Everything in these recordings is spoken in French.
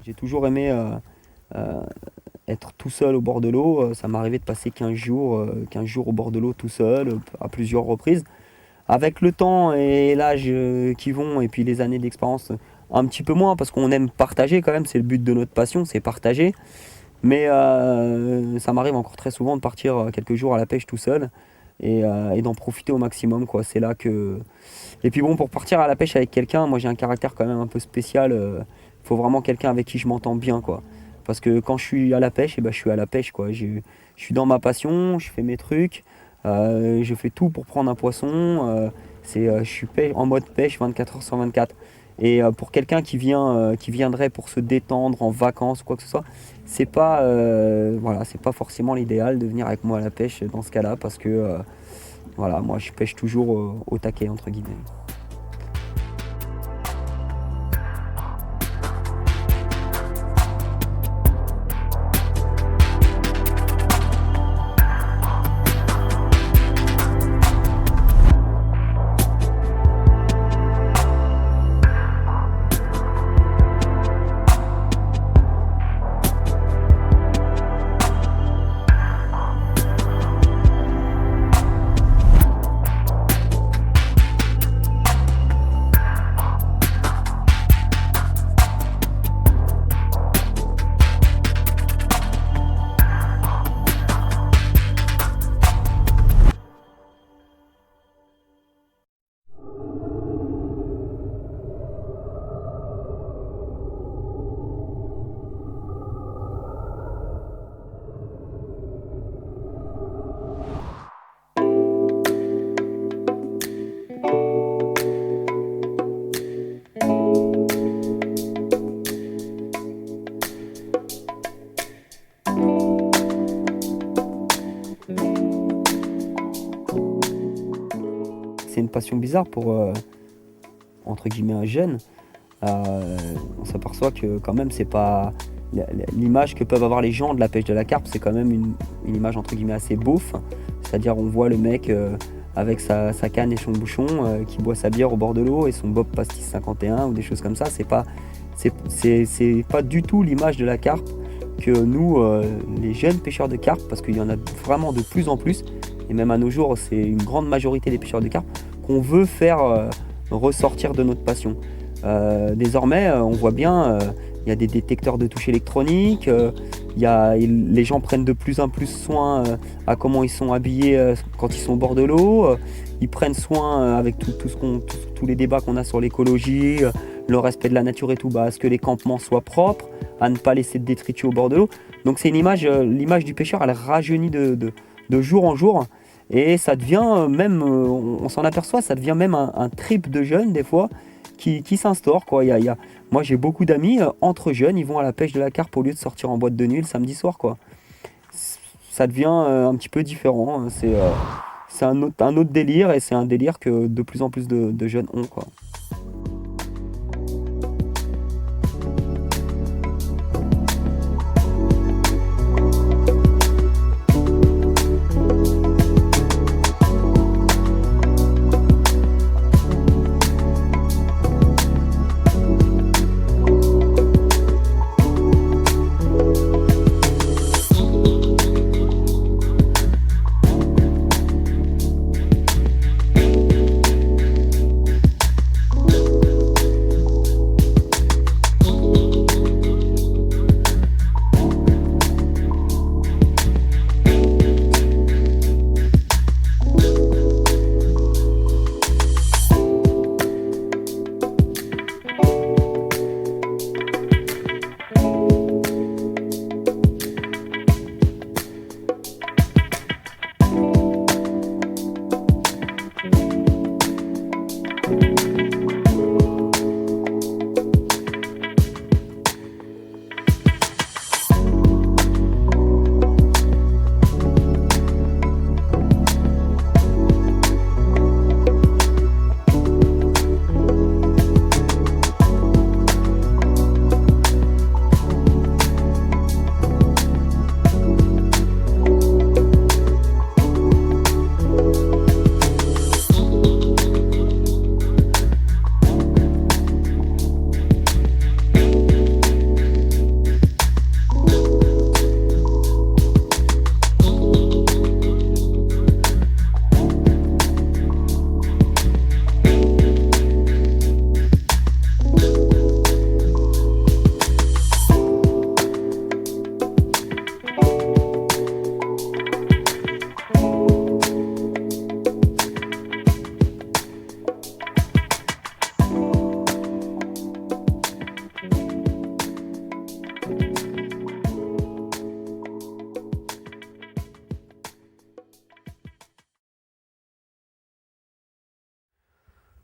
J'ai toujours aimé euh, être tout seul au bord de l'eau. Ça m'est arrivé de passer 15 jours au bord de l'eau tout seul, à plusieurs reprises. Avec le temps et l'âge qui vont, et puis les années d'expérience, un petit peu moins, parce qu'on aime partager quand même, c'est le but de notre passion, c'est partager. Mais ça m'arrive encore très souvent de partir quelques jours à la pêche tout seul et d'en profiter au maximum, quoi. C'est là que... Et puis bon, pour partir à la pêche avec quelqu'un, moi j'ai un caractère quand même un peu spécial. Il faut vraiment quelqu'un avec qui je m'entends bien, quoi. Parce que quand je suis à la pêche, je suis à la pêche, quoi. Je suis dans ma passion, je fais mes trucs, je fais tout pour prendre un poisson. Je suis en mode pêche 24 heures sur 24. Et pour quelqu'un qui viendrait pour se détendre en vacances ou quoi que ce soit, c'est pas forcément l'idéal de venir avec moi à la pêche dans ce cas-là, parce que voilà, moi je pêche toujours au taquet entre guillemets. C'est une passion bizarre pour entre guillemets un jeune. Euh, on s'aperçoit que quand même c'est pas l'image que peuvent avoir les gens de la pêche de la carpe, c'est quand même une image entre guillemets assez beauf. C'est-à-dire on voit le mec avec sa canne et son bouchon qui boit sa bière au bord de l'eau et son bob pastis 51 ou des choses comme ça. C'est pas du tout l'image de la carpe que nous, les jeunes pêcheurs de carpe, parce qu'il y en a vraiment de plus en plus, et même à nos jours c'est une grande majorité des pêcheurs de carpe, qu'on veut faire ressortir de notre passion. Désormais, on voit bien, il y a des détecteurs de touches électroniques, les gens prennent de plus en plus soin à comment ils sont habillés quand ils sont au bord de l'eau. Ils prennent soin avec tous les débats qu'on a sur l'écologie, le respect de la nature et tout, à ce que les campements soient propres, à ne pas laisser de détritus au bord de l'eau. Donc c'est l'image du pêcheur, elle rajeunit de jour en jour. Et ça devient même, on s'en aperçoit, ça devient même un trip de jeunes des fois qui s'instaure, quoi. Moi j'ai beaucoup d'amis, entre jeunes, ils vont à la pêche de la carpe au lieu de sortir en boîte de nuit le samedi soir, quoi. Ça devient un petit peu différent, hein. C'est un autre délire, et c'est un délire que de plus en plus de jeunes ont, quoi.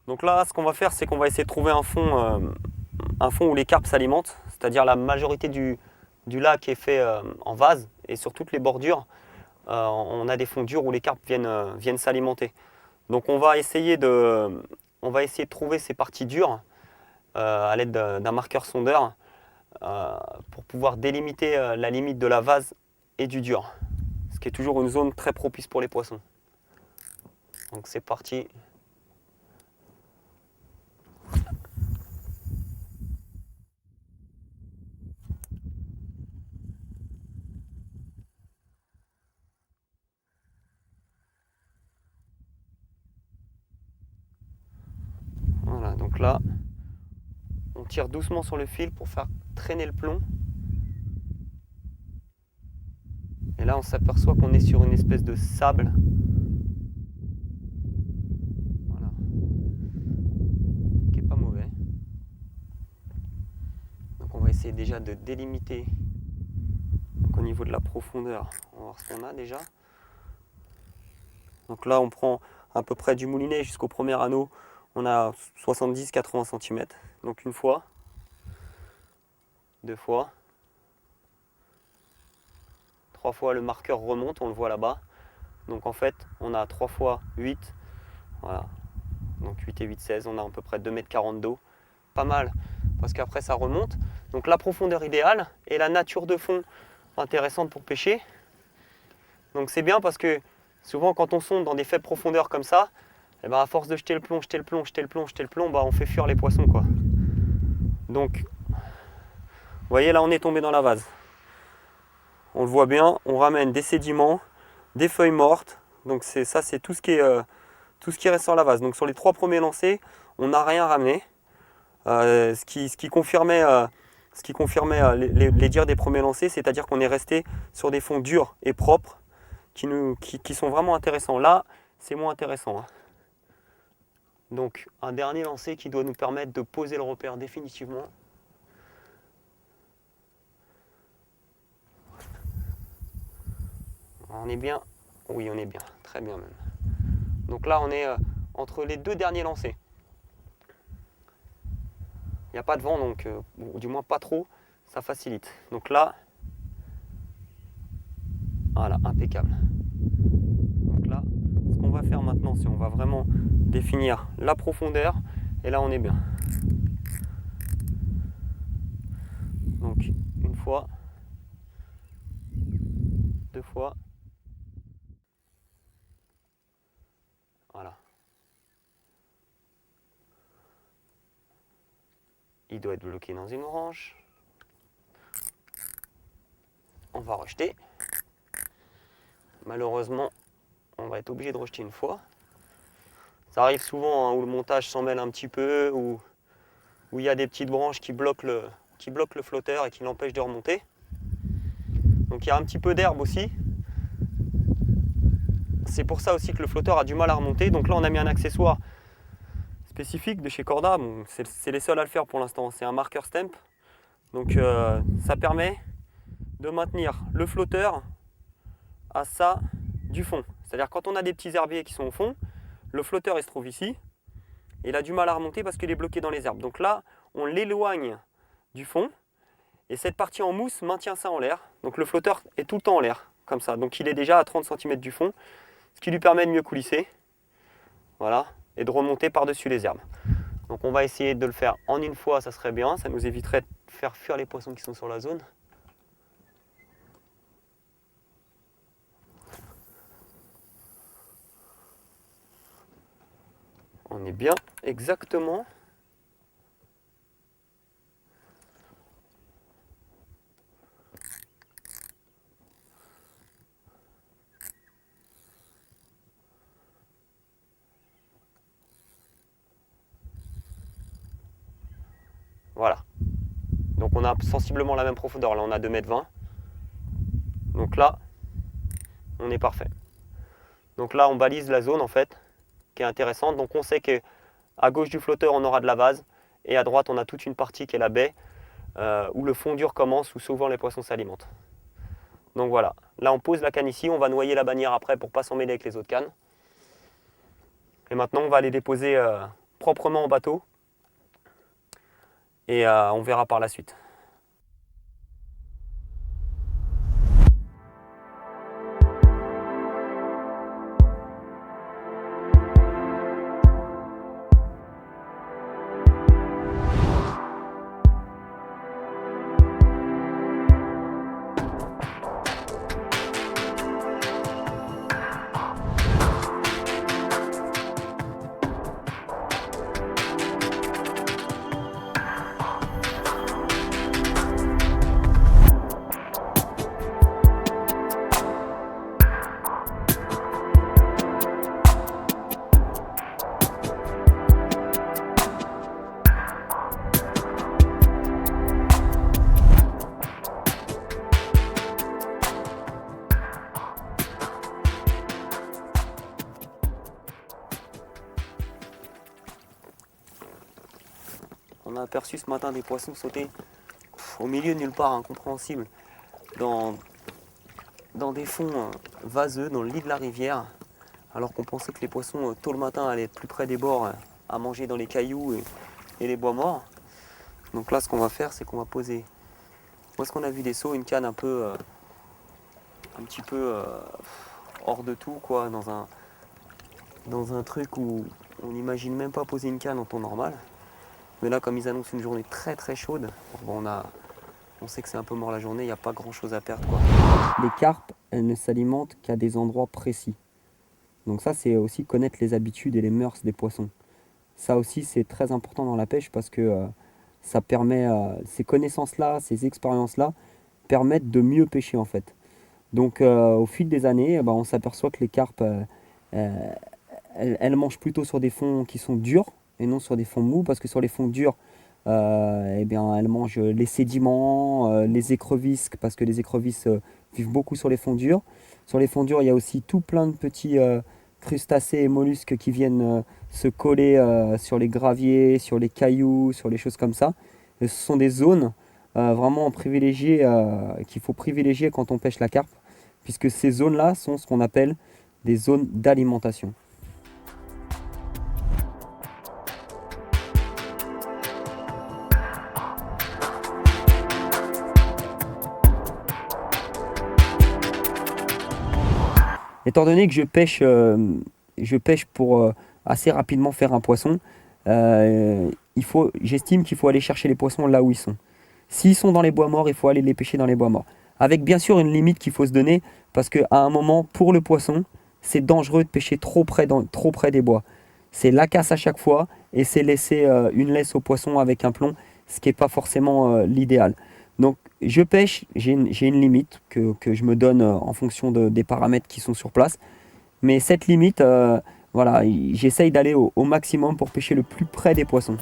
Donc là, ce qu'on va faire, c'est qu'on va essayer de trouver un fond où les carpes s'alimentent, c'est-à-dire la majorité du lac est fait en vase, et sur toutes les bordures, on a des fonds durs où les carpes viennent s'alimenter. Donc on va essayer de trouver ces parties dures à l'aide d'un marqueur sondeur pour pouvoir délimiter la limite de la vase et du dur, ce qui est toujours une zone très propice pour les poissons. Donc c'est parti. Voilà, donc là, on tire doucement sur le fil pour faire traîner le plomb. Et là, on s'aperçoit qu'on est sur une espèce de sable. Voilà. Qui est pas mauvais. Donc on va essayer déjà de délimiter. Donc au niveau de la profondeur, on va voir ce qu'on a déjà. Donc là, on prend à peu près du moulinet jusqu'au premier anneau. On a 70-80 cm. Donc une fois, deux fois, trois fois, le marqueur remonte, on le voit là-bas. Donc en fait, on a 3 fois 8. Voilà. Donc 8 et 8, 16. On a à peu près 2,40 m d'eau. Pas mal, parce qu'après ça remonte. Donc la profondeur idéale et la nature de fond intéressante pour pêcher. Donc c'est bien parce que souvent quand on sonde dans des faibles profondeurs comme ça, et ben à force de jeter le plomb, bah on fait fuir les poissons quoi. Donc, vous voyez là on est tombé dans la vase. On le voit bien, on ramène des sédiments, des feuilles mortes. Donc c'est tout ce qui reste sur la vase. Donc sur les 3 premiers lancers, on n'a rien ramené. Ce qui confirmait les dires des premiers lancers, c'est-à-dire qu'on est resté sur des fonds durs et propres qui sont vraiment intéressants. Là, c'est moins intéressant. Hein. Donc un dernier lancer qui doit nous permettre de poser le repère définitivement. On est bien? Oui, on est bien. Très bien même. Donc là, on est entre les 2 derniers lancers. Il n'y a pas de vent, donc ou du moins pas trop, ça facilite. Donc là, voilà, impeccable. Donc là, ce qu'on va faire maintenant, c'est on va vraiment définir la profondeur, et là on est bien. Donc une fois, deux fois, voilà. Il doit être bloqué dans une branche. On va rejeter. Malheureusement, on va être obligé de rejeter une fois. Ça arrive souvent hein, où le montage s'en mêle un petit peu, où il y a des petites branches qui bloquent le flotteur et qui l'empêchent de remonter. Donc il y a un petit peu d'herbe aussi. C'est pour ça aussi que le flotteur a du mal à remonter. Donc là on a mis un accessoire spécifique de chez Corda. Bon, c'est les seuls à le faire pour l'instant. C'est un marqueur stamp. Donc ça permet de maintenir le flotteur à ça du fond. C'est-à-dire quand on a des petits herbiers qui sont au fond, le flotteur il se trouve ici. Et il a du mal à remonter parce qu'il est bloqué dans les herbes. Donc là, on l'éloigne du fond. Et cette partie en mousse maintient ça en l'air. Donc le flotteur est tout le temps en l'air, comme ça. Donc il est déjà à 30 cm du fond, ce qui lui permet de mieux coulisser. Voilà, et de remonter par-dessus les herbes. Donc on va essayer de le faire en une fois, ça serait bien. Ça nous éviterait de faire fuir les poissons qui sont sur la zone. On est bien, exactement. Voilà. Donc on a sensiblement la même profondeur. Là on a 2,20 m. Donc là, on est parfait. Donc là on balise la zone en fait, qui est intéressante. Donc on sait qu'à gauche du flotteur on aura de la vase, et à droite on a toute une partie qui est la baie, où le fond dur commence, où souvent les poissons s'alimentent. Donc voilà, là on pose la canne ici, on va noyer la bannière après pour ne pas s'emmêler avec les autres cannes. Et maintenant on va aller déposer proprement au bateau. Et on verra par la suite. On a aperçu ce matin des poissons sauter au milieu de nulle part, incompréhensible, dans des fonds vaseux, dans le lit de la rivière, alors qu'on pensait que les poissons tôt le matin allaient être plus près des bords à manger dans les cailloux et les bois morts. Donc là, ce qu'on va faire, c'est qu'on va poser, où est-ce qu'on a vu des seaux, une canne un petit peu hors de tout, quoi, dans un truc où on n'imagine même pas poser une canne en temps normal. Mais là, comme ils annoncent une journée très très chaude, on sait que c'est un peu mort la journée, il n'y a pas grand chose à perdre, quoi. Les carpes, elles ne s'alimentent qu'à des endroits précis. Donc ça, c'est aussi connaître les habitudes et les mœurs des poissons. Ça aussi, c'est très important dans la pêche parce que ça permet, ces connaissances-là, ces expériences-là, permettent de mieux pêcher en fait. Donc au fil des années, on s'aperçoit que les carpes, elles mangent plutôt sur des fonds qui sont durs et non sur des fonds mous, parce que sur les fonds durs, elles mangent les sédiments, les écrevisses, parce que les écrevisses vivent beaucoup sur les fonds durs. Sur les fonds durs, il y a aussi tout plein de petits crustacés et mollusques qui viennent se coller sur les graviers, sur les cailloux, sur les choses comme ça. Et ce sont des zones vraiment privilégiées, qu'il faut privilégier quand on pêche la carpe, puisque ces zones-là sont ce qu'on appelle des zones d'alimentation. Étant donné que je pêche pour assez rapidement faire un poisson, j'estime qu'il faut aller chercher les poissons là où ils sont. S'ils sont dans les bois morts, il faut aller les pêcher dans les bois morts. Avec bien sûr une limite qu'il faut se donner, parce qu'à un moment, pour le poisson, c'est dangereux de pêcher trop près des bois. C'est la casse à chaque fois, et c'est laisser une laisse au poisson avec un plomb, ce qui n'est pas forcément l'idéal. Donc je pêche, j'ai une limite que je me donne en fonction des paramètres qui sont sur place. Mais cette limite, voilà, j'essaye d'aller au maximum pour pêcher le plus près des poissons.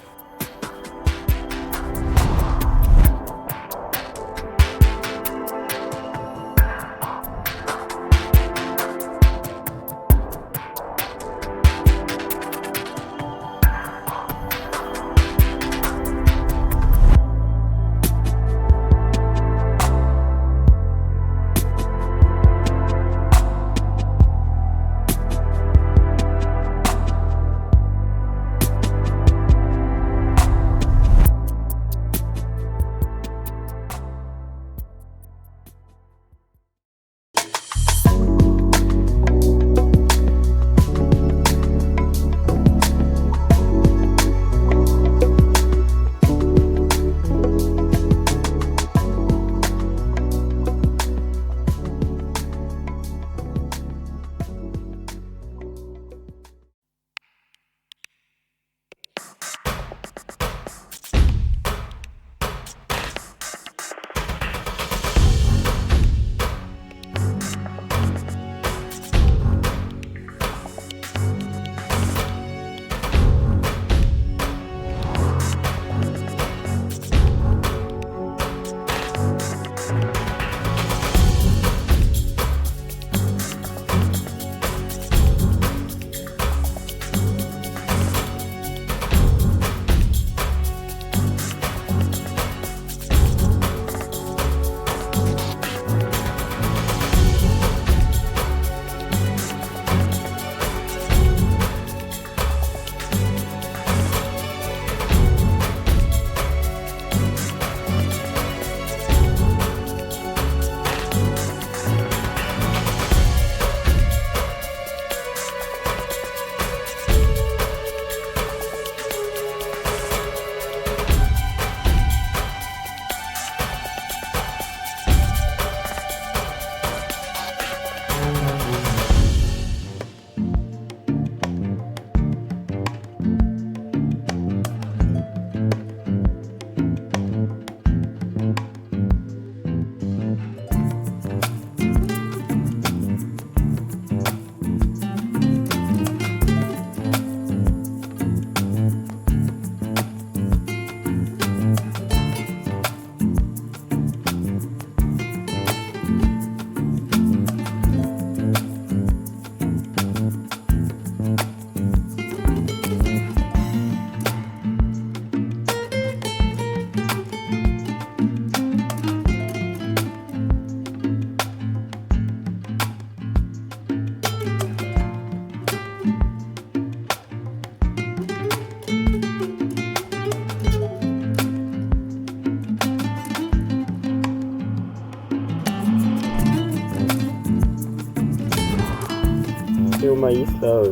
maïs là,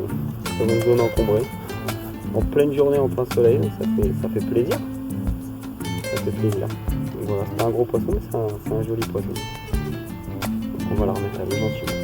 sur une zone encombrée. En pleine journée, en plein soleil, donc ça fait plaisir. Ça fait plaisir. Donc voilà, c'est pas un gros poisson, mais c'est un joli poisson. Donc on va la remettre à l'eau gentiment.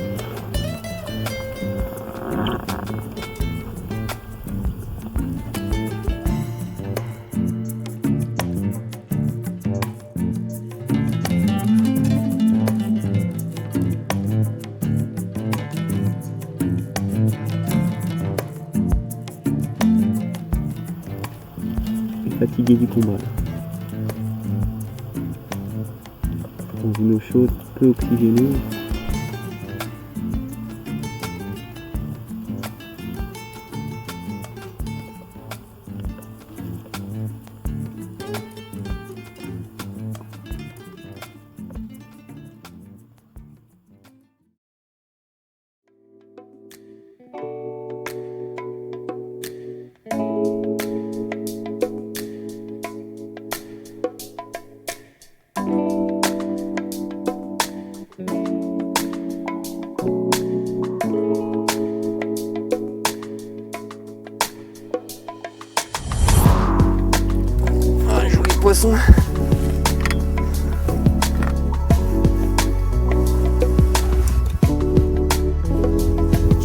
Fatigué du combat. Dans une eau chaude, peu oxygénée. Poisson.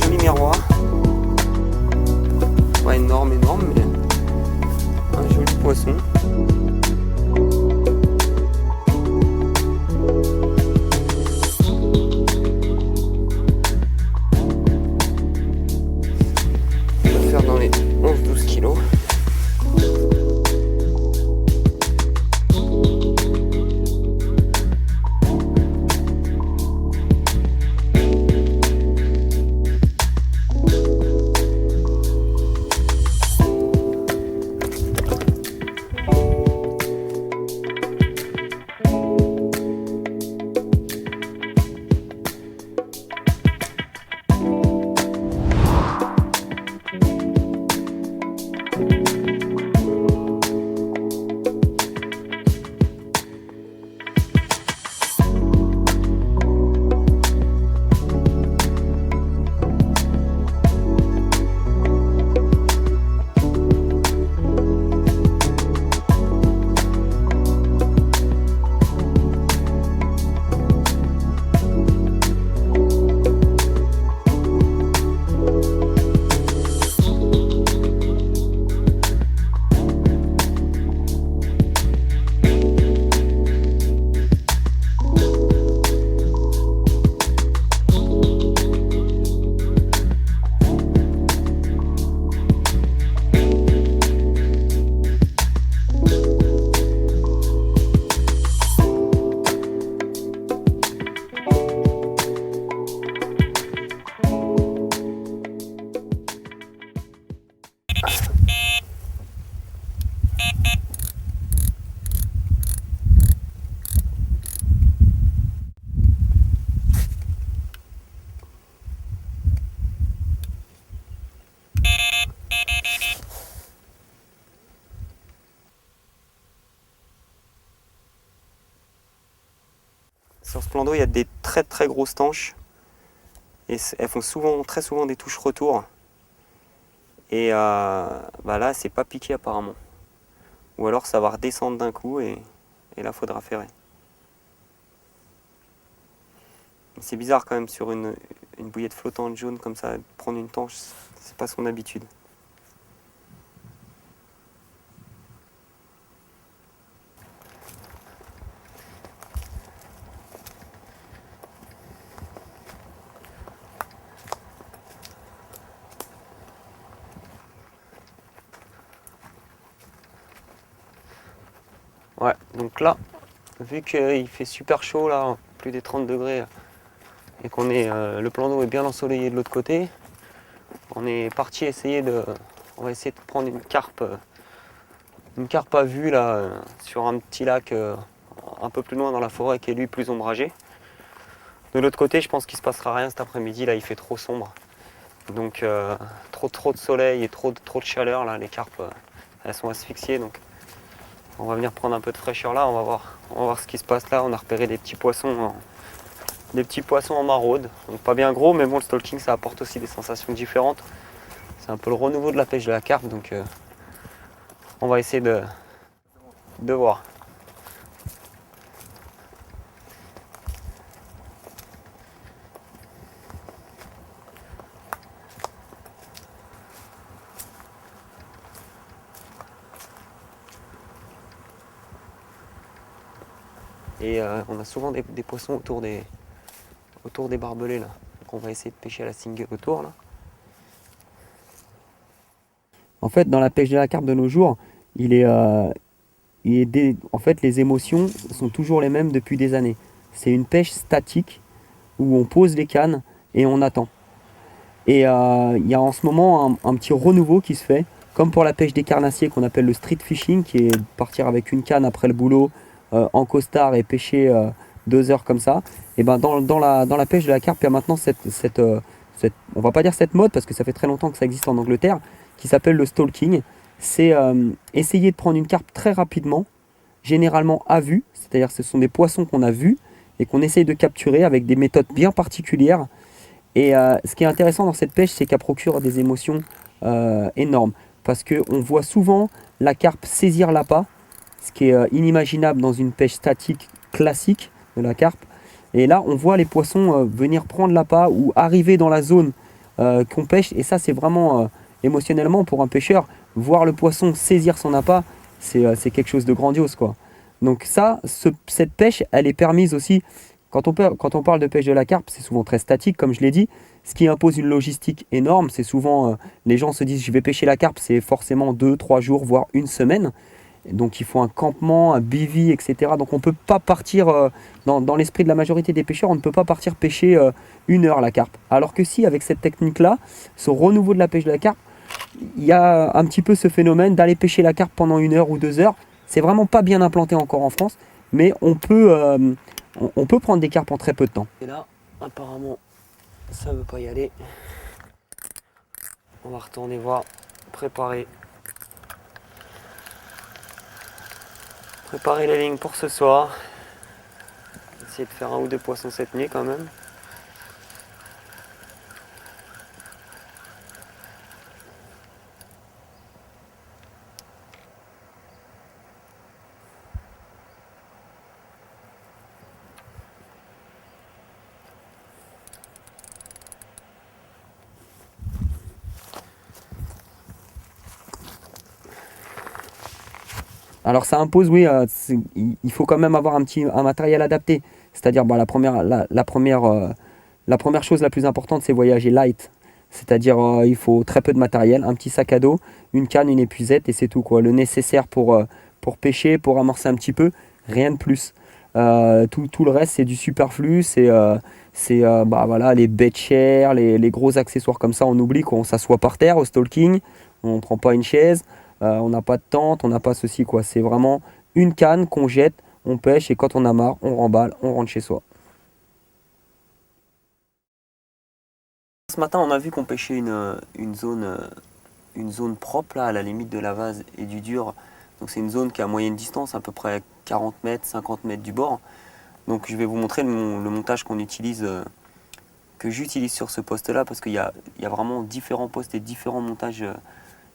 Joli miroir. Pas énorme, mais un joli poisson. On va faire dans les 11-12 kilos. Sur ce plan d'eau, il y a des très très grosses tanches. Et elles font très souvent des touches retour. Et là, c'est pas piqué apparemment. Ou alors ça va redescendre d'un coup et là, faudra ferrer. C'est bizarre quand même sur une bouillette flottante jaune comme ça, prendre une tanche, c'est pas son habitude. Ouais, donc là, vu qu'il fait super chaud là, plus des 30 degrés, et qu'on est le plan d'eau est bien ensoleillé de l'autre côté, on est parti on va essayer de prendre une carpe à vue là, sur un petit lac un peu plus loin dans la forêt qui est lui plus ombragé. De l'autre côté, je pense qu'il se passera rien cet après-midi, là il fait trop sombre. Donc trop de soleil et trop de chaleur là, les carpes elles sont asphyxiées, donc on va venir prendre un peu de fraîcheur là, on va voir ce qui se passe là. On a repéré des petits poissons des petits poissons en maraude, donc pas bien gros, mais bon, le stalking ça apporte aussi des sensations différentes. C'est un peu le renouveau de la pêche de la carpe, donc on va essayer de voir. Et on a souvent des poissons autour des barbelés là. Donc on va essayer de pêcher à la single autour là. En fait, dans la pêche de la carpe de nos jours, en fait, les émotions sont toujours les mêmes depuis des années. C'est une pêche statique où on pose les cannes et on attend. Et il y a en ce moment un petit renouveau qui se fait, comme pour la pêche des carnassiers qu'on appelle le street fishing, qui est de partir avec une canne après le boulot en costard et pêcher 2 heures comme ça. Et ben dans la pêche de la carpe, il y a maintenant on va pas dire cette mode parce que ça fait très longtemps que ça existe en Angleterre, qui s'appelle le stalking. C'est essayer de prendre une carpe très rapidement, généralement à vue, c'est-à-dire ce sont des poissons qu'on a vus et qu'on essaye de capturer avec des méthodes bien particulières. Et ce qui est intéressant dans cette pêche, c'est qu'elle procure des émotions énormes. Parce qu'on voit souvent la carpe saisir l'appât, ce qui est inimaginable dans une pêche statique classique de la carpe. Et là, on voit les poissons venir prendre l'appât ou arriver dans la zone qu'on pêche. Et ça, c'est vraiment émotionnellement pour un pêcheur, voir le poisson saisir son appât, c'est quelque chose de grandiose, quoi. Donc ça, cette pêche, elle est permise aussi. Quand on parle de pêche de la carpe, c'est souvent très statique, comme je l'ai dit. Ce qui impose une logistique énorme, c'est souvent, les gens se disent, je vais pêcher la carpe, c'est forcément 2-3 jours, voire une semaine. Donc il faut un campement, un bivy, etc. Donc on ne peut pas partir, dans l'esprit de la majorité des pêcheurs, on ne peut pas partir pêcher 1 heure la carpe. Alors que si, avec cette technique-là, ce renouveau de la pêche de la carpe, il y a un petit peu ce phénomène d'aller pêcher la carpe pendant 1 heure ou 2 heures. C'est vraiment pas bien implanté encore en France, mais on peut prendre des carpes en très peu de temps. Et là, apparemment, ça veut pas y aller. On va retourner voir, préparer les lignes pour ce soir. Essayer de faire 1 ou 2 poissons cette nuit quand même. Alors ça impose, oui, il faut quand même avoir un matériel adapté. C'est-à-dire, la première chose la plus importante, c'est voyager light. C'est-à-dire, il faut très peu de matériel, un petit sac à dos, une canne, une épuisette et c'est tout, quoi. Le nécessaire pour pêcher, pour amorcer un petit peu, rien de plus. Tout le reste, c'est du superflu, voilà, les bait chairs, les gros accessoires comme ça, on oublie qu'on s'assoit par terre au stalking, on ne prend pas une chaise. On n'a pas de tente, on n'a pas ceci, quoi. C'est vraiment une canne qu'on jette, on pêche et quand on a marre, on remballe, on rentre chez soi. Ce matin, on a vu qu'on pêchait une zone propre là, à la limite de la vase et du dur. Donc c'est une zone qui est à moyenne distance, à peu près 40 mètres, 50 mètres du bord. Donc je vais vous montrer le montage que j'utilise sur ce poste-là, parce qu'il y a vraiment différents postes et différents montages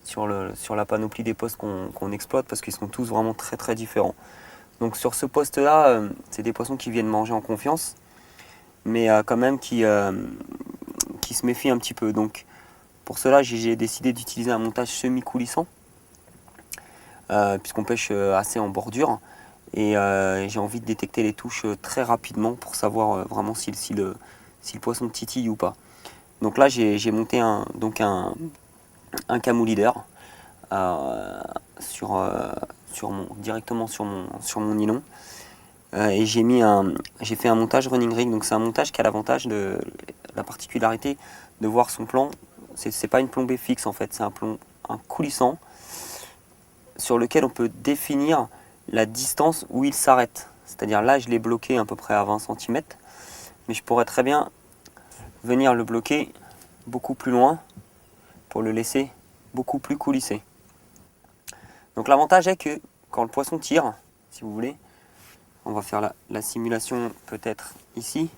sur la panoplie des postes qu'on exploite, parce qu'ils sont tous vraiment très très différents. Donc sur ce poste-là, c'est des poissons qui viennent manger en confiance, mais quand même qui se méfient un petit peu. Donc pour cela, j'ai décidé d'utiliser un montage semi-coulissant, puisqu'on pêche assez en bordure, et j'ai envie de détecter les touches très rapidement pour savoir vraiment si le poisson titille ou pas. Donc là, j'ai monté un camo leader directement sur mon nylon, et j'ai fait un montage running rig. Donc c'est un montage qui a la particularité de voir son plan. C'est pas une plombée fixe en fait, c'est un coulissant sur lequel on peut définir la distance où il s'arrête. C'est-à-dire là, je l'ai bloqué à peu près à 20 cm, mais je pourrais très bien venir le bloquer beaucoup plus loin pour le laisser beaucoup plus coulisser. Donc l'avantage est que quand le poisson tire, si vous voulez, on va faire la simulation peut-être ici.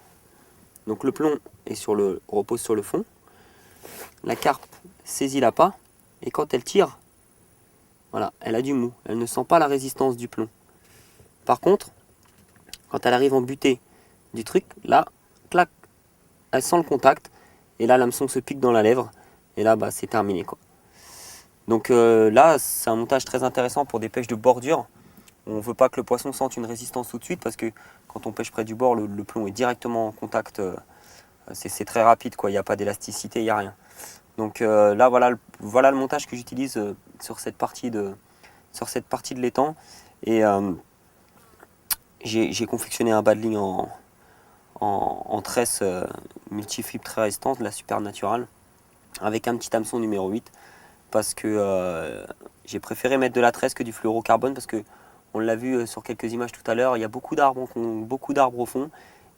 Donc le plomb repose sur le fond. La carpe saisit l'appât et quand elle tire, voilà, elle a du mou. Elle ne sent pas la résistance du plomb. Par contre, quand elle arrive en butée du truc, là, clac, elle sent le contact et là l'hameçon se pique dans la lèvre et là c'est terminé quoi. Donc là c'est un montage très intéressant pour des pêches de bordure. On ne veut pas que le poisson sente une résistance tout de suite parce que quand on pêche près du bord, le plomb est directement en contact. C'est très rapide quoi, il n'y a pas d'élasticité, il n'y a rien. Donc là voilà le montage que j'utilise sur cette partie de l'étang. Et j'ai confectionné un bas de ligne en tresse multifibre très résistante, de la Supernatural, avec un petit hameçon numéro 8 parce que j'ai préféré mettre de la tresse que du fluorocarbone parce que on l'a vu sur quelques images tout à l'heure, il y a beaucoup d'arbres au fond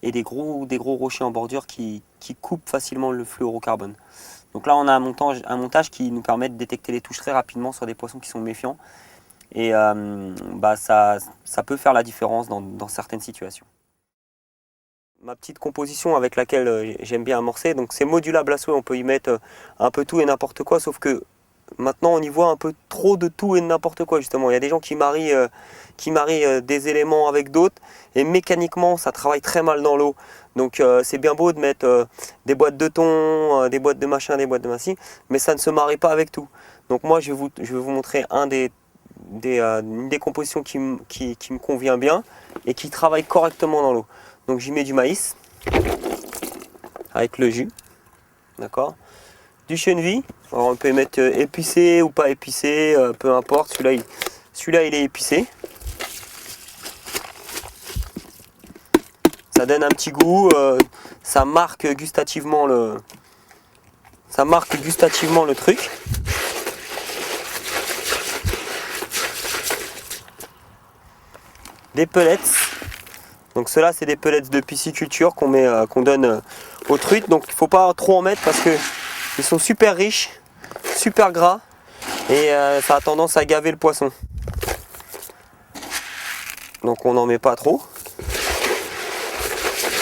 et des gros rochers en bordure qui coupent facilement le fluorocarbone. Donc là on a un montage qui nous permet de détecter les touches très rapidement sur des poissons qui sont méfiants et ça peut faire la différence dans certaines situations. Ma petite composition avec laquelle j'aime bien amorcer, donc c'est modulable à souhait, on peut y mettre un peu tout et n'importe quoi, sauf que maintenant on y voit un peu trop de tout et de n'importe quoi justement. Il y a des gens qui marient des éléments avec d'autres et mécaniquement ça travaille très mal dans l'eau. Donc c'est bien beau de mettre des boîtes de thon, des boîtes de machin, des boîtes de massif, mais ça ne se marie pas avec tout. Donc moi je vais vous montrer une des compositions qui me convient bien et qui travaille correctement dans l'eau. Donc j'y mets du maïs avec le jus, d'accord. Du chenvi, alors on peut mettre épicé ou pas épicé, peu importe, celui-là il est épicé. Ça donne un petit goût, ça marque gustativement le truc. Des pellets, donc ceux-là c'est des pellets de pisciculture qu'on donne aux truites, donc il ne faut pas trop en mettre parce que ils sont super riches, super gras et ça a tendance à gaver le poisson. Donc on n'en met pas trop.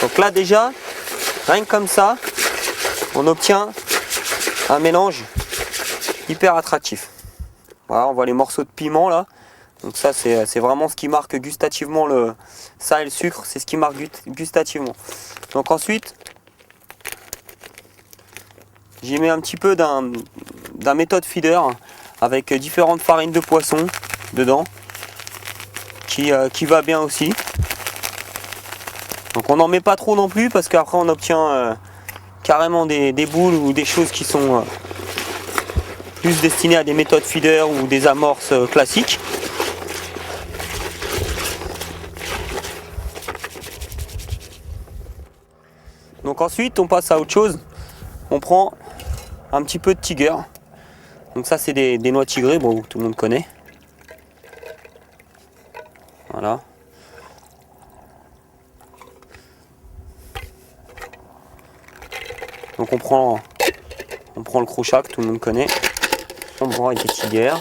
Donc là déjà, rien que comme ça, on obtient un mélange hyper attractif. Voilà, on voit les morceaux de piment là. Donc ça c'est vraiment ce qui marque gustativement ça et le sucre, c'est ce qui marque gustativement. Donc ensuite, j'y mets un petit peu d'un méthode feeder avec différentes farines de poisson dedans qui va bien aussi. Donc on n'en met pas trop non plus parce qu'après on obtient carrément des boules ou des choses qui sont plus destinées à des méthodes feeder ou des amorces classiques. Donc ensuite on passe à autre chose, on prend un petit peu de tiger. Donc ça c'est des noix tigrées, bon tout le monde connaît. Voilà. Donc on prend le crochat que tout le monde connaît. On broie avec des tiger.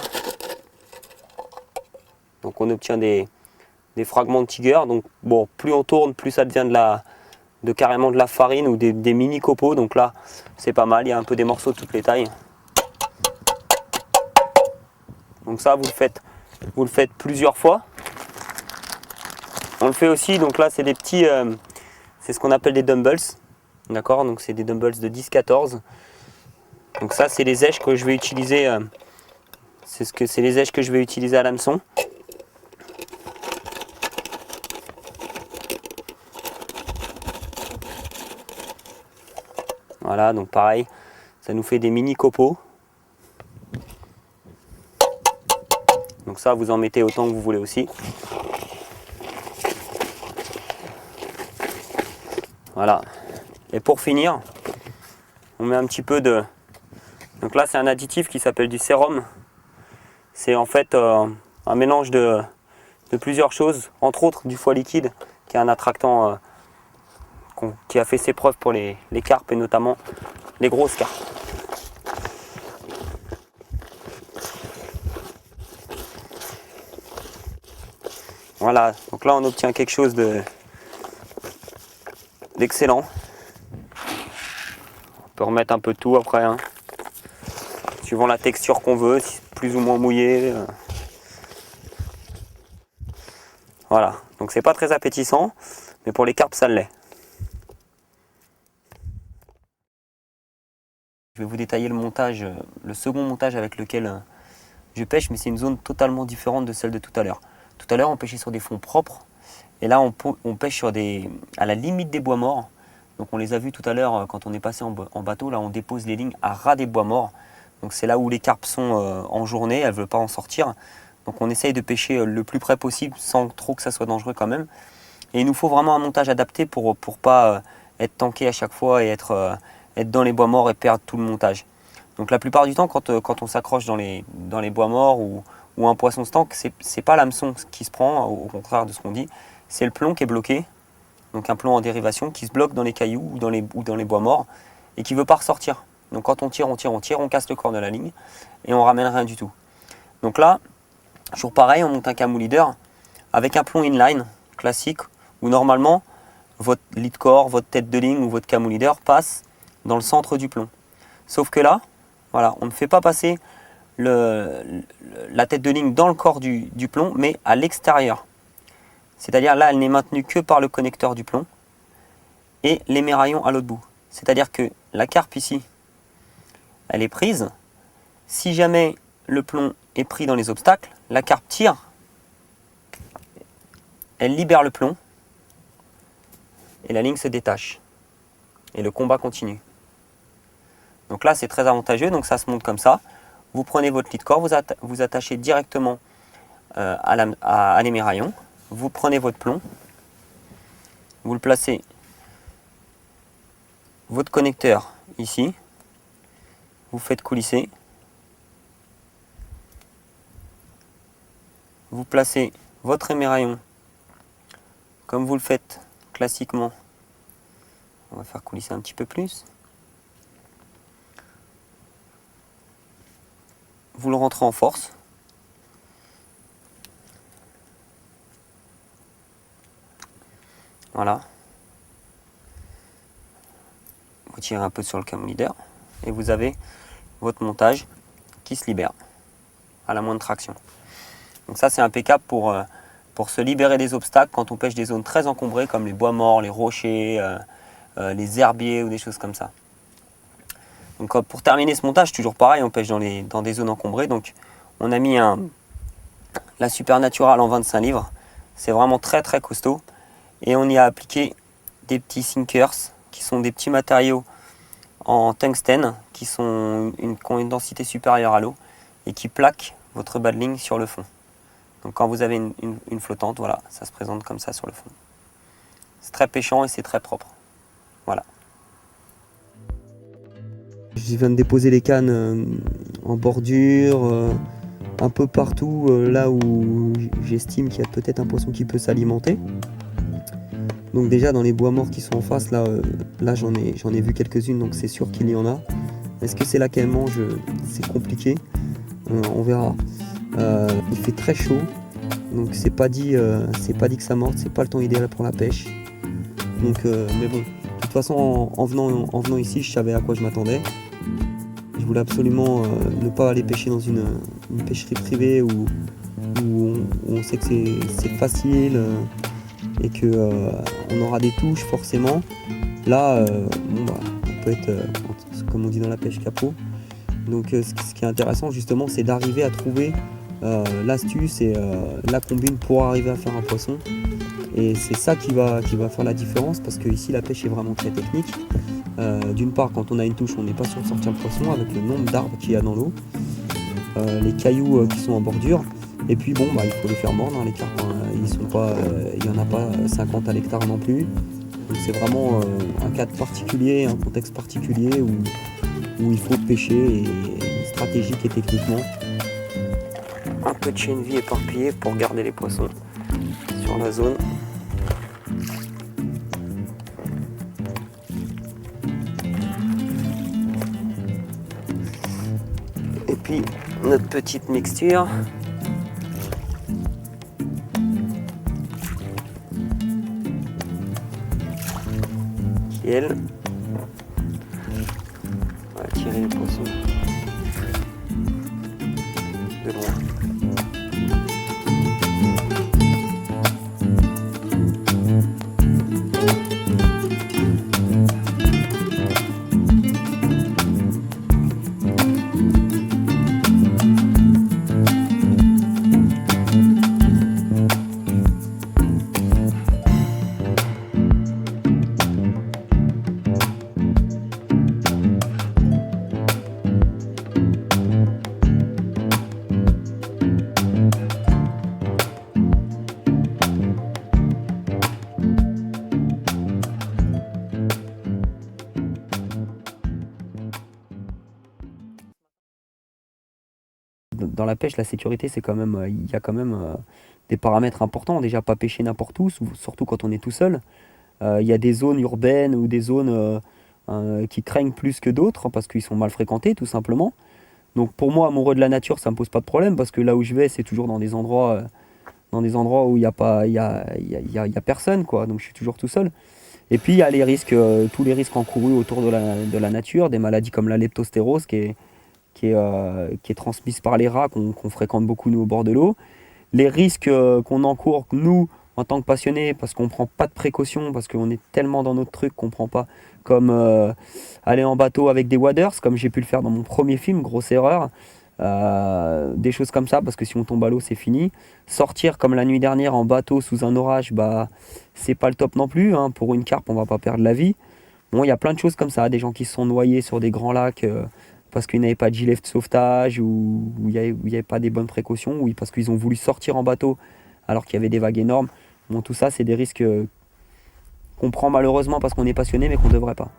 Donc on obtient des fragments de tiger. Donc bon, plus on tourne, plus ça devient carrément de la farine ou des mini copeaux. Donc là c'est pas mal, il y a un peu des morceaux de toutes les tailles. Donc ça vous le faites plusieurs fois. On le fait aussi, donc là c'est des petits, c'est ce qu'on appelle des dumbbells. D'accord, donc c'est des dumbbells de 10-14. Donc ça c'est les èches que je vais utiliser. C'est les èches que je vais utiliser à l'hameçon. Voilà, donc pareil, ça nous fait des mini copeaux. Donc ça vous en mettez autant que vous voulez aussi. Voilà. Et pour finir, on met un petit peu de... Donc là c'est un additif qui s'appelle du sérum. C'est en fait un mélange de plusieurs choses, entre autres du foie liquide, qui est un attractant qui a fait ses preuves pour les carpes et notamment les grosses carpes. Voilà, donc là on obtient quelque chose d'excellent. peut remettre un peu de tout après, hein. Suivant la texture qu'on veut, si c'est plus ou moins mouillé. Voilà, donc c'est pas très appétissant, mais pour les carpes ça l'est. Je vais vous détailler le montage, le second montage avec lequel je pêche, mais c'est une zone totalement différente de celle de tout à l'heure. Tout à l'heure on pêchait sur des fonds propres, et là on pêche à la limite des bois morts. Donc on les a vus tout à l'heure quand on est passé en bateau, là on dépose les lignes à ras des bois morts. Donc c'est là où les carpes sont en journée, elles ne veulent pas en sortir. Donc on essaye de pêcher le plus près possible sans trop que ça soit dangereux quand même. Et il nous faut vraiment un montage adapté pour pas être tanké à chaque fois et être dans les bois morts et perdre tout le montage. Donc la plupart du temps quand on s'accroche dans les bois morts ou un poisson se tanque, c'est pas l'hameçon qui se prend, au contraire de ce qu'on dit, c'est le plomb qui est bloqué. Donc un plomb en dérivation qui se bloque dans les cailloux ou dans les bois morts et qui ne veut pas ressortir. Donc quand on tire, on casse le corps de la ligne et on ramène rien du tout. Donc là, toujours pareil, on monte un camo leader avec un plomb inline classique où normalement votre lead core, votre tête de ligne ou votre camo leader passe dans le centre du plomb. Sauf que là, voilà, on ne fait pas passer la tête de ligne dans le corps du plomb, mais à l'extérieur. C'est-à-dire là, elle n'est maintenue que par le connecteur du plomb et l'émeraillon à l'autre bout. C'est-à-dire que la carpe ici, elle est prise. Si jamais le plomb est pris dans les obstacles, la carpe tire, elle libère le plomb et la ligne se détache. Et le combat continue. Donc là, c'est très avantageux, donc ça se monte comme ça. Vous prenez votre lead core, vous attachez directement à l'émeraillon. Vous prenez votre plomb, vous le placez, votre connecteur ici, vous faites coulisser, vous placez votre émeraillon comme vous le faites classiquement. On va faire coulisser un petit peu plus. Vous le rentrez en force. Voilà. Vous tirez un peu sur le camo leader et vous avez votre montage qui se libère à la moindre traction. Donc ça c'est impeccable pour se libérer des obstacles quand on pêche des zones très encombrées comme les bois morts, les rochers, les herbiers ou des choses comme ça. Donc pour terminer ce montage, toujours pareil, on pêche dans des zones encombrées. Donc on a mis la Supernatural en 25 livres. C'est vraiment très très costaud. Et on y a appliqué des petits sinkers qui sont des petits matériaux en tungstène qui ont une densité supérieure à l'eau et qui plaquent votre bas de ligne sur le fond. Donc quand vous avez une flottante, voilà, ça se présente comme ça sur le fond. C'est très pêchant et c'est très propre. Voilà. Je viens de déposer les cannes en bordure, un peu partout, là où j'estime qu'il y a peut-être un poisson qui peut s'alimenter. Donc déjà dans les bois morts qui sont en face, là j'en ai vu quelques-unes, donc c'est sûr qu'il y en a. Est-ce que c'est là qu'elle mange? C'est compliqué, on verra. Il fait très chaud, donc c'est pas dit que ça morde, c'est pas le temps idéal pour la pêche. Donc mais bon, de toute façon en venant ici, je savais à quoi je m'attendais. Je voulais absolument ne pas aller pêcher dans une pêcherie privée où on sait que c'est facile et qu'on aura des touches forcément. Là, on peut être, comme on dit dans la pêche, capot. Donc ce qui est intéressant justement, c'est d'arriver à trouver l'astuce et la combine pour arriver à faire un poisson. Et c'est ça qui va faire la différence, parce que ici la pêche est vraiment très technique. D'une part, quand on a une touche, on n'est pas sûr de sortir le poisson avec le nombre d'arbres qu'il y a dans l'eau, les cailloux qui sont en bordure, et puis bon, il faut les faire mordre, hein, les carpes, il n'y en a pas 50 à l'hectare non plus. Donc c'est vraiment un cadre particulier, un contexte particulier où il faut pêcher stratégique et techniquement. Un peu de chaîne vie éparpillée pour garder les poissons sur la zone. Et puis notre petite mixture. Qui elle tirer les poissons de loin. Dans la pêche, la sécurité, c'est quand même, il y a quand même des paramètres importants. Déjà, pas pêcher n'importe où, surtout quand on est tout seul. Il y a des zones urbaines ou des zones qui craignent plus que d'autres parce qu'ils sont mal fréquentés, tout simplement. Donc pour moi, amoureux de la nature, ça me pose pas de problème parce que là où je vais, c'est toujours dans des endroits où il y a pas, il y a personne, quoi. Donc je suis toujours tout seul. Et puis il y a les risques, tous les risques encourus autour de la nature, des maladies comme la leptostérose qui est transmise par les rats qu'on fréquente beaucoup nous au bord de l'eau. Les risques qu'on encourt nous en tant que passionnés parce qu'on ne prend pas de précautions, parce qu'on est tellement dans notre truc qu'on ne prend pas, comme aller en bateau avec des waders, comme j'ai pu le faire dans mon premier film, grosse erreur. Des choses comme ça, parce que si on tombe à l'eau, c'est fini. Sortir comme la nuit dernière en bateau sous un orage, bah c'est pas le top non plus, hein. Pour une carpe, on va pas perdre la vie. Bon, il y a plein de choses comme ça, des gens qui se sont noyés sur des grands lacs parce qu'ils n'avaient pas de gilet de sauvetage ou où il n'y avait pas des bonnes précautions, ou parce qu'ils ont voulu sortir en bateau alors qu'il y avait des vagues énormes. Bon, tout ça, c'est des risques qu'on prend malheureusement parce qu'on est passionné, mais qu'on ne devrait pas.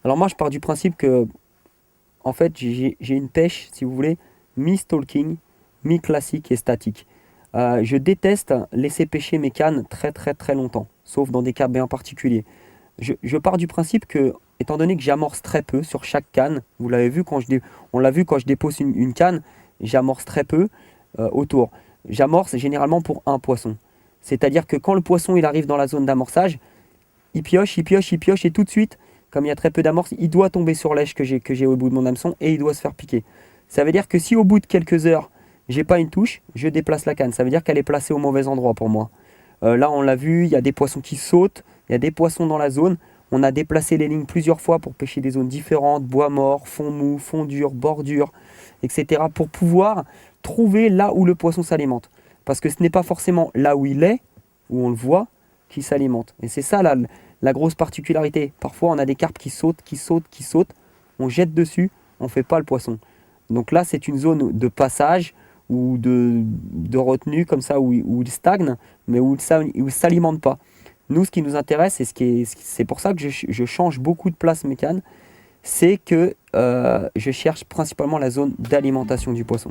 Alors moi, je pars du principe que, en fait, j'ai une pêche, si vous voulez, mi-stalking, mi-classique et statique. Je déteste laisser pêcher mes cannes très très très longtemps, sauf dans des cas bien particuliers. Je pars du principe que, étant donné que j'amorce très peu sur chaque canne, vous l'avez vu on l'a vu quand je dépose une canne, j'amorce très peu autour. J'amorce généralement pour un poisson. C'est-à-dire que quand le poisson il arrive dans la zone d'amorçage, il pioche, il pioche, il pioche, et tout de suite, comme il y a très peu d'amorce, il doit tomber sur l'èche que j'ai au bout de mon hameçon et il doit se faire piquer. Ça veut dire que si au bout de quelques heures, j'ai pas une touche, je déplace la canne. Ça veut dire qu'elle est placée au mauvais endroit pour moi. Là, on l'a vu, il y a des poissons qui sautent, il y a des poissons dans la zone. On a déplacé les lignes plusieurs fois pour pêcher des zones différentes, bois mort, fond mou, fond dur, bordure, etc. pour pouvoir trouver là où le poisson s'alimente. Parce que ce n'est pas forcément là où il est, où on le voit, qui s'alimente. Et c'est ça la grosse particularité. Parfois, on a des carpes qui sautent, qui sautent, qui sautent. On jette dessus, on ne fait pas le poisson. Donc là, c'est une zone de passage ou de retenue comme ça, où il stagne, mais où il ne s'alimente pas. Nous, ce qui nous intéresse, et c'est pour ça que je change beaucoup de place mes cannes, c'est que je cherche principalement la zone d'alimentation du poisson.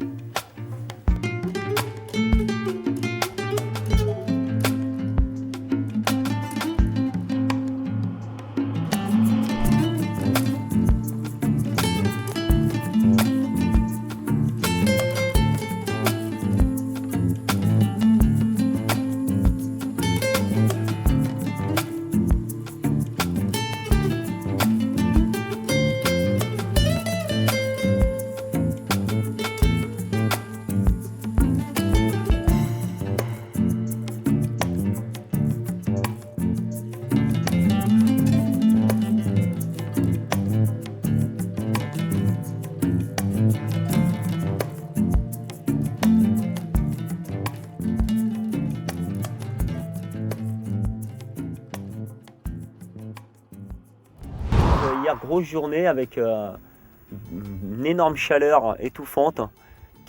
Hier, grosse journée avec une énorme chaleur étouffante.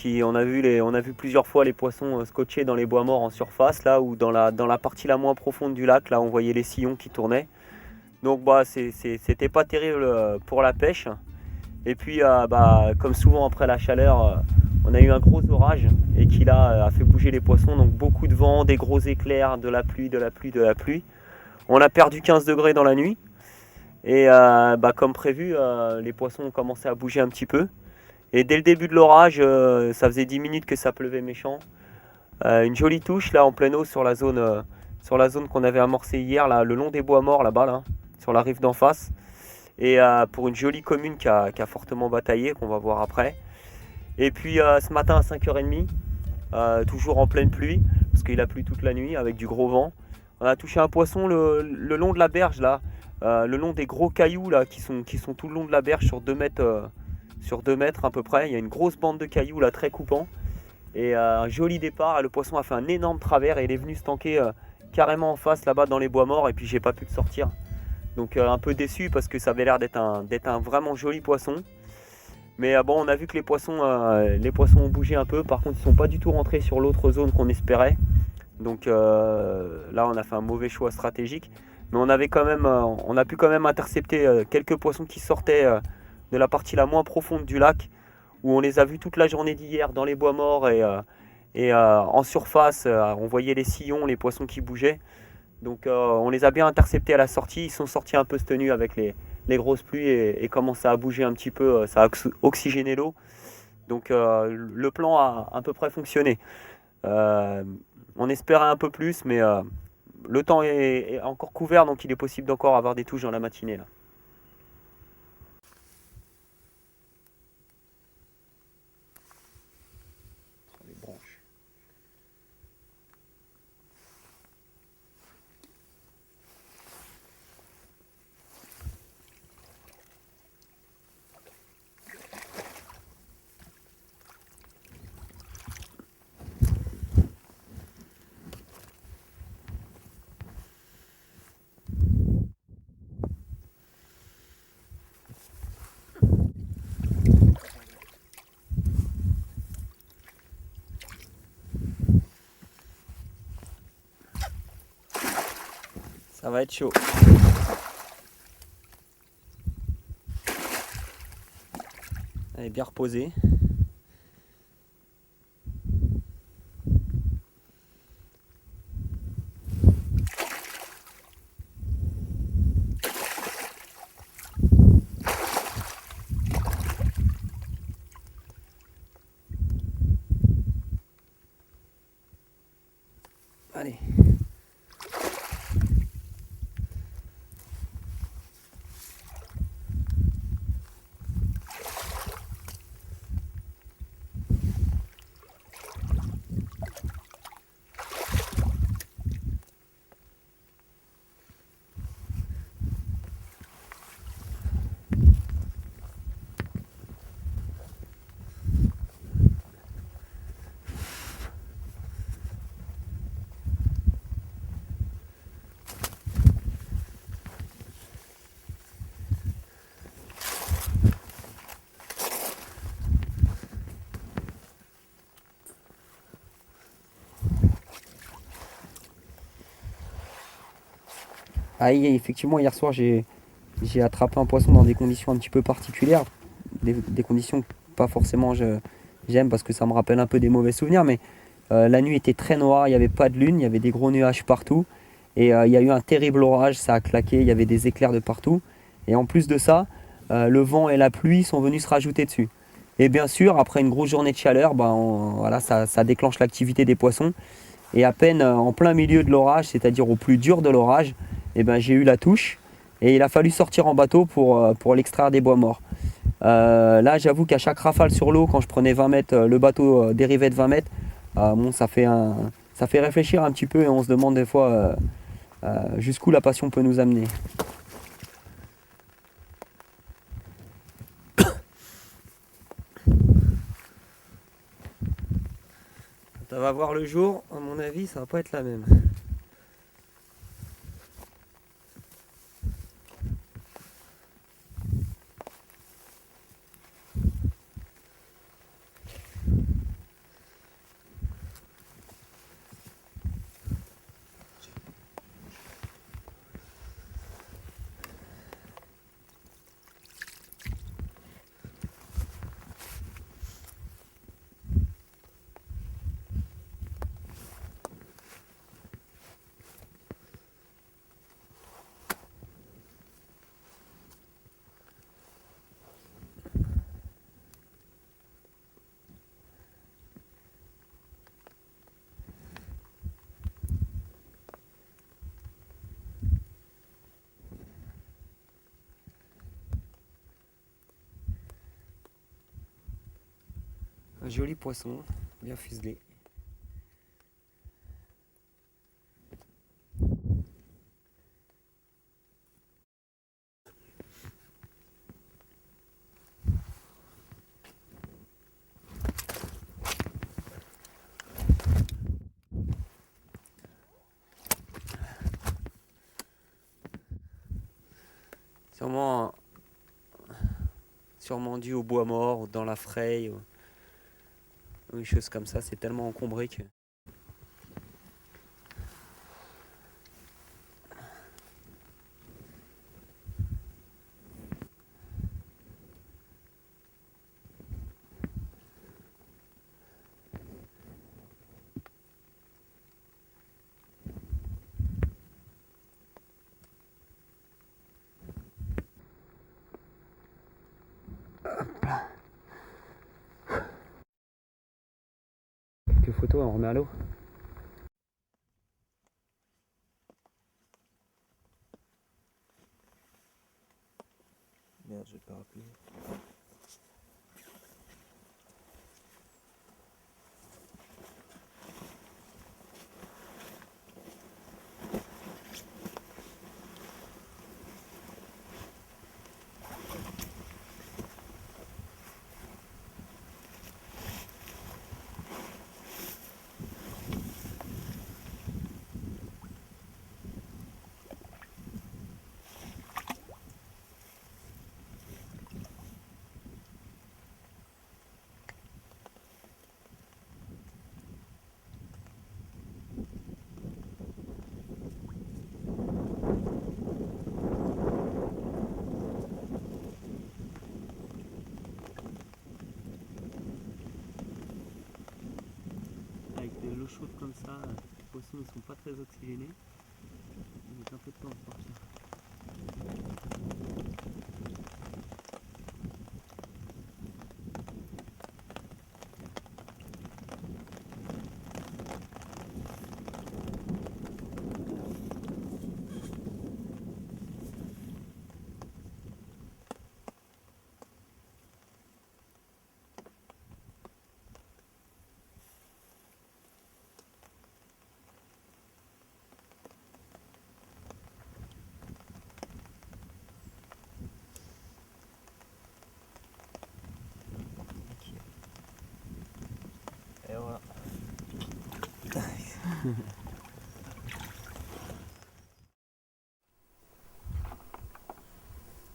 On a vu plusieurs fois les poissons scotchés dans les bois morts en surface, là, ou dans la partie la moins profonde du lac, là on voyait les sillons qui tournaient. Donc c'était pas terrible pour la pêche. Et puis comme souvent après la chaleur, on a eu un gros orage et qui là a fait bouger les poissons. Donc beaucoup de vent, des gros éclairs, de la pluie, de la pluie, de la pluie. On a perdu 15 degrés dans la nuit. Et comme prévu, les poissons ont commencé à bouger un petit peu. Et dès le début de l'orage, ça faisait 10 minutes que ça pleuvait méchant. Une jolie touche là en pleine eau sur la zone qu'on avait amorcée hier, là, le long des bois morts là-bas, là, sur la rive d'en face. Et pour une jolie commune qui a fortement bataillé, qu'on va voir après. Et puis ce matin à 5h30, toujours en pleine pluie, parce qu'il a plu toute la nuit avec du gros vent, on a touché un poisson le long de la berge là. Le long des gros cailloux là, qui sont tout le long de la berge sur 2 mètres à peu près. Il y a une grosse bande de cailloux là, très coupant. Et un joli départ. Et le poisson a fait un énorme travers et il est venu se tanker carrément en face là-bas dans les bois morts. Et puis j'ai pas pu le sortir. Donc un peu déçu parce que ça avait l'air d'être un vraiment joli poisson. Mais on a vu que les poissons ont bougé un peu. Par contre, ils sont pas du tout rentrés sur l'autre zone qu'on espérait. Donc là, on a fait un mauvais choix stratégique. Mais on a pu quand même intercepter quelques poissons qui sortaient de la partie la moins profonde du lac, où on les a vus toute la journée d'hier dans les bois morts et en surface, on voyait les sillons, les poissons qui bougeaient. Donc on les a bien interceptés à la sortie. Ils sont sortis un peu cette nuit avec les grosses pluies et commençaient à bouger un petit peu, ça a oxygéné l'eau. Donc le plan a à peu près fonctionné. On espérait un peu plus, mais le temps est encore couvert, donc il est possible d'encore avoir des touches dans la matinée là. Les branches. Ça va être chaud. Elle est bien reposée. Allez. Ah, effectivement, hier soir, j'ai attrapé un poisson dans des conditions un petit peu particulières. Des conditions que pas forcément j'aime parce que ça me rappelle un peu des mauvais souvenirs. Mais la nuit était très noire, il n'y avait pas de lune, il y avait des gros nuages partout. Et il y a eu un terrible orage, ça a claqué, il y avait des éclairs de partout. Et en plus de ça, le vent et la pluie sont venus se rajouter dessus. Et bien sûr, après une grosse journée de chaleur, voilà, ça déclenche l'activité des poissons. Et à peine en plein milieu de l'orage, c'est-à-dire au plus dur de l'orage, j'ai eu la touche. Et il a fallu sortir en bateau pour l'extraire des bois morts. Là, j'avoue qu'à chaque rafale sur l'eau, quand je prenais 20 mètres, le bateau dérivait de 20 mètres, bon, ça fait réfléchir un petit peu et on se demande des fois jusqu'où la passion peut nous amener. Ça va voir le jour, à mon avis, ça va pas être la même. Un joli poisson, bien fuselé. Sûrement, sûrement dû au bois mort, dans la fraye, ou une chose comme ça, c'est tellement encombré que... Quelques photos, on remet à l'eau. Merde, j'ai pas rappelé. Avec de l'eau chaude comme ça, les poissons ne sont pas très oxygénés. Ils mettent un peu de temps à partir.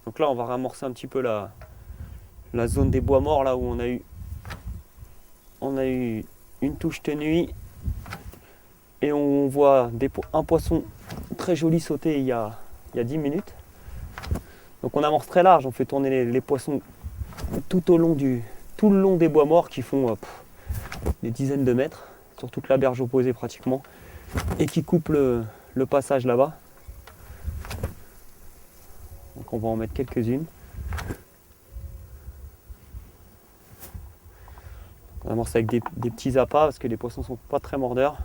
Donc là, on va ramorcer un petit peu la zone des bois morts, là où on a eu une touche de nuit. Et on voit un poisson très joli sauter il y a 10 minutes. Donc on amorce très large, on fait tourner les poissons tout le long des bois morts qui font des dizaines de mètres, sur toute la berge opposée pratiquement, et qui coupent le passage là-bas. Donc on va en mettre quelques-unes. On amorce avec des petits appâts parce que les poissons sont pas très mordeurs.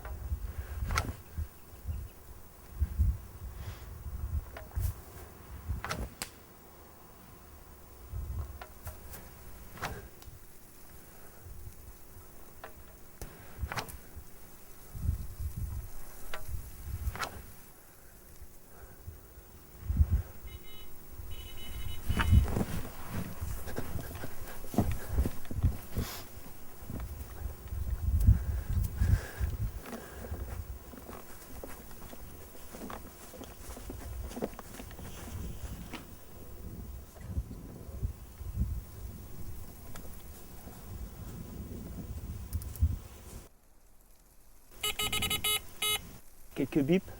Quelques bips.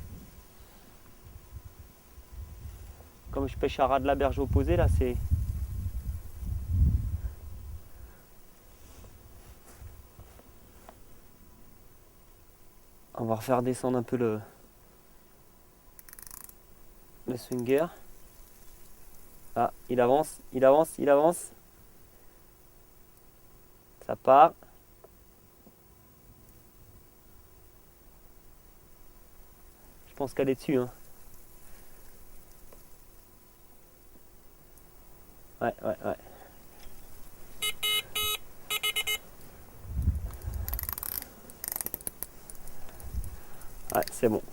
Comme je pêche à ras de la berge opposée, là c'est... On va refaire descendre un peu le swinger. Ah, il avance, il avance, il avance. Ça part. Je pense qu'elle est dessus. Hein. Ouais. Ouais, c'est bon.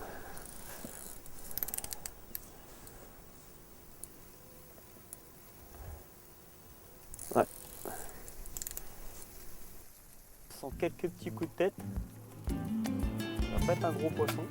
Ouais. Sans quelques petits coups de tête. Ça va pas être un gros poisson.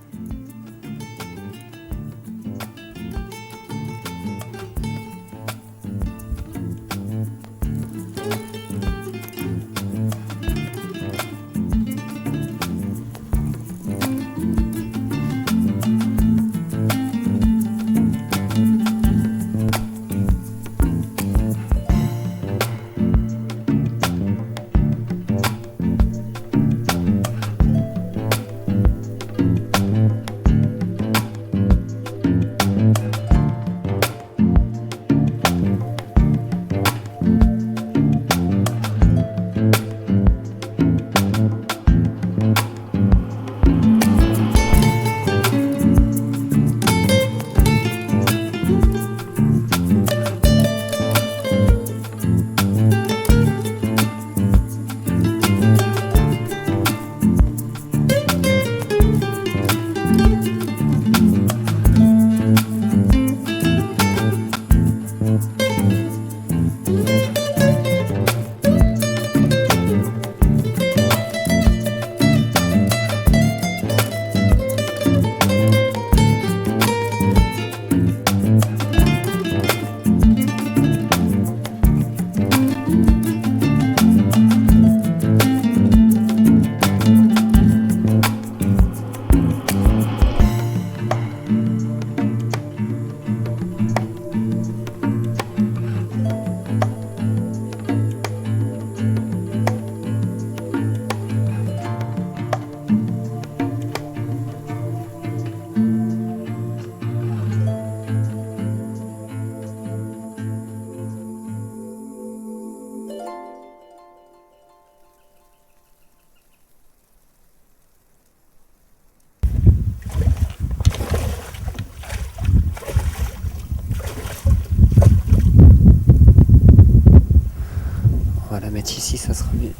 On va la mettre ici, ça sera mieux.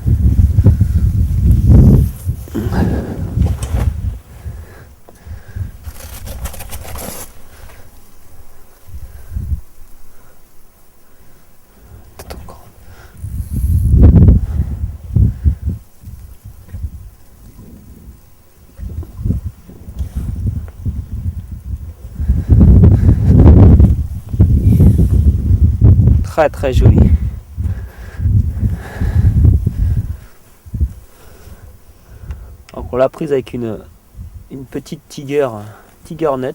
très très joli. Donc on l'a prise avec une petite Tiger Nuts,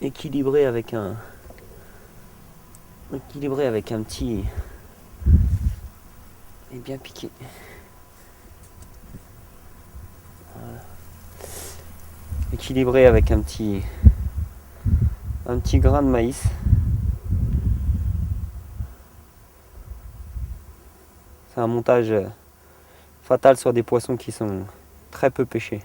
équilibrée avec un petit et bien piqué. Voilà. Équilibré avec un petit grain de maïs. C'est un montage fatal sur des poissons qui sont très peu pêchés.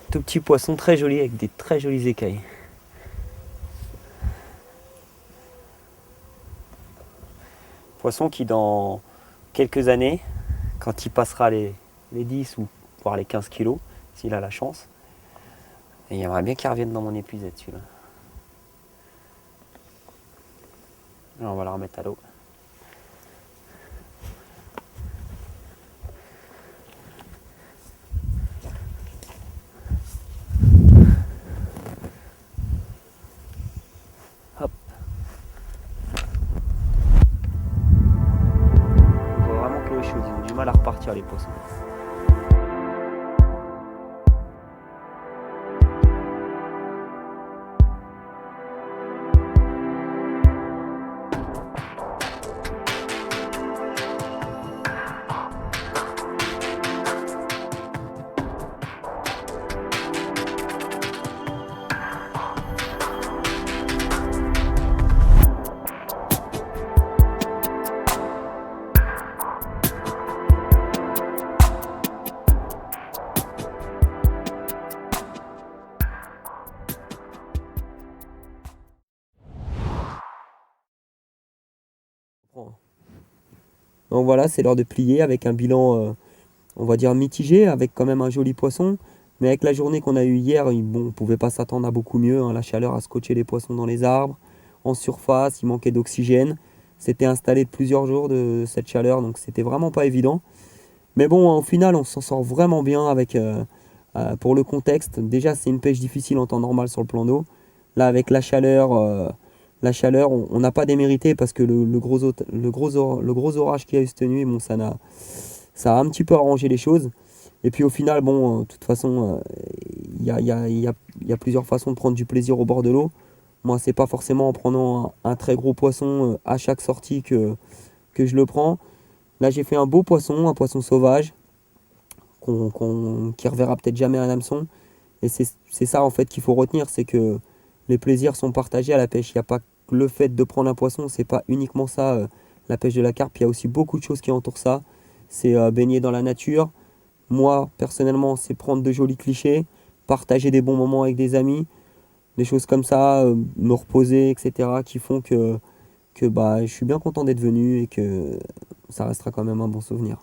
Tout petit poisson très joli avec des très jolies écailles. Poisson qui dans quelques années, quand il passera les 10 ou voire les 15 kilos, s'il a la chance, et il aimerait bien qu'il revienne dans mon épuisette celui-là. Alors on va la remettre à l'eau. Hop. On voit vraiment que l'eau est chaude, ils ont du mal à repartir les poissons. Donc voilà, c'est l'heure de plier avec un bilan, on va dire mitigé, avec quand même un joli poisson. Mais avec la journée qu'on a eue hier, bon, on ne pouvait pas s'attendre à beaucoup mieux, hein. La chaleur a scotché les poissons dans les arbres. En surface, il manquait d'oxygène. C'était installé de plusieurs jours de cette chaleur, donc c'était vraiment pas évident. Mais bon, au final, on s'en sort vraiment bien avec, pour le contexte. Déjà, c'est une pêche difficile en temps normal sur le plan d'eau. Là, avec la chaleur, on n'a pas démérité parce que le gros orage qu'il y a eu cette nuit, bon, ça a un petit peu arrangé les choses. Et puis au final, bon, de toute façon, il y a plusieurs façons de prendre du plaisir au bord de l'eau. Moi, c'est pas forcément en prenant un très gros poisson à chaque sortie que je le prends. Là, j'ai fait un beau poisson, un poisson sauvage, qui reverra peut-être jamais un hameçon. Et c'est ça en fait qu'il faut retenir, c'est que les plaisirs sont partagés à la pêche. Il n'y a pas que le fait de prendre un poisson, c'est pas uniquement ça, la pêche de la carpe. Il y a aussi beaucoup de choses qui entourent ça. C'est baigner dans la nature. Moi, personnellement, c'est prendre de jolis clichés, partager des bons moments avec des amis, des choses comme ça, me reposer, etc., qui font que bah, je suis bien content d'être venu et que ça restera quand même un bon souvenir.